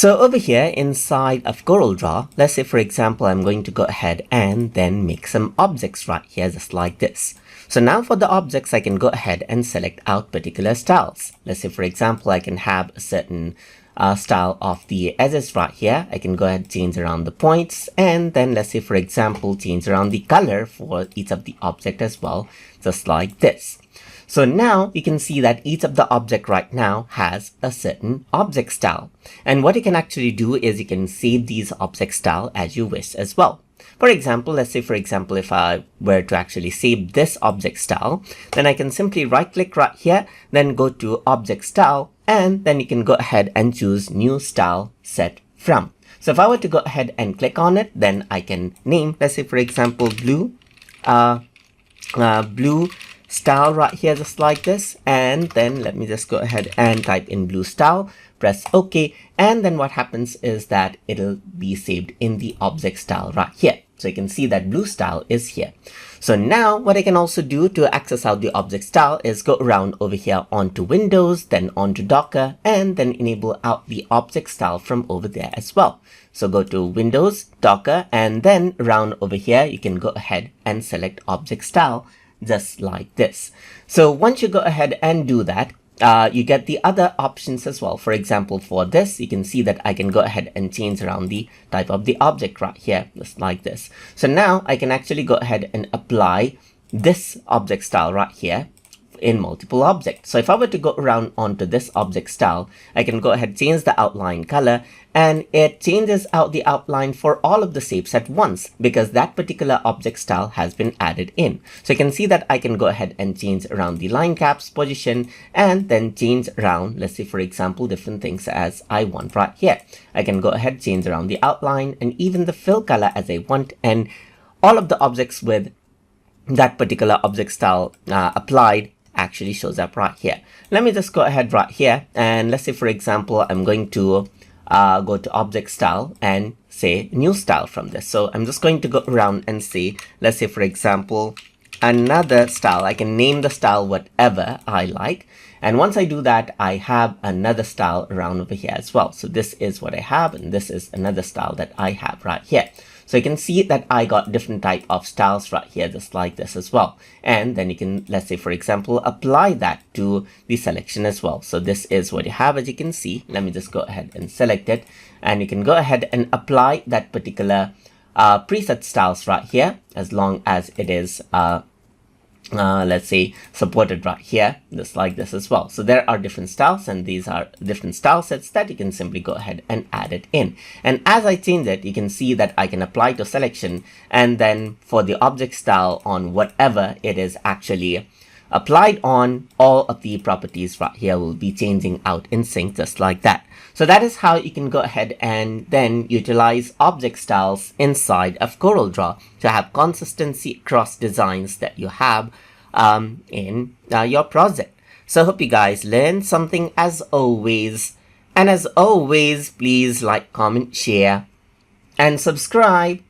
So over here inside of Corel Draw, let's say for example, I'm going to go ahead and then make some objects right here just like this. So now for the objects, I can go ahead and select out particular styles. Let's say for example, I can have a certain style of the edges right here. I can go ahead and change around the points, and then let's say for example, change around the color for each of the object as well, just like this. So now you can see that each of the object right now has a certain object style. And what you can actually do is you can save these object style as you wish as well. For example, let's say for example, if I were to actually save this object style, then I can simply right click right here, then go to object style, and then you can go ahead and choose new style set from. So if I were to go ahead and click on it, then I can name, let's say for example, blue style right here just like this, and then let me just go ahead and type in blue style, press OK, and then what happens is that it'll be saved in the object style right here. So you can see that blue style is here. So now what I can also do to access out the object style is go around over here onto Windows, then onto Docker, and then enable out the object style from over there as well. So go to Windows, Docker, and then around over here, you can go ahead and select object style just like this. So once you go ahead and do that, you get the other options as well. For example, for this, you can see that I can go ahead and change around the type of the object right here, just like this. So now I can actually go ahead and apply this object style right here in multiple objects. So if I were to go around onto this object style, I can go ahead, change the outline color, and it changes out the outline for all of the shapes at once because that particular object style has been added in. So you can see that I can go ahead and change around the line caps position and then change around, let's say for example, different things as I want right here. I can go ahead, change around the outline and even the fill color as I want, and all of the objects with that particular object style applied actually shows up right here. Let me just go ahead right here, and let's say for example, I'm going to go to object style and say new style from this. So I'm just going to go around and say, let's say for example, another style. I can name the style whatever I like. And once I do that, I have another style around over here as well. So this is what I have, and this is another style that I have right here. So you can see that I got different type of styles right here, just like this as well. And then you can, let's say for example, apply that to the selection as well. So this is what you have, as you can see. Let me just go ahead and select it, and you can go ahead and apply that particular preset styles right here, as long as it is let's say supported right here, just like this as well. So there are different styles, and these are different style sets that you can simply go ahead and add it in. And as I change it, you can see that I can apply to selection, and then for the object style on whatever it is actually applied on, all of the properties right here will be changing out in sync just like that. So that is how you can go ahead and then utilize object styles inside of Corel Draw to have consistency across designs that you have in your project. So I hope you guys learned something as always. And as always, please like, comment, share, and subscribe.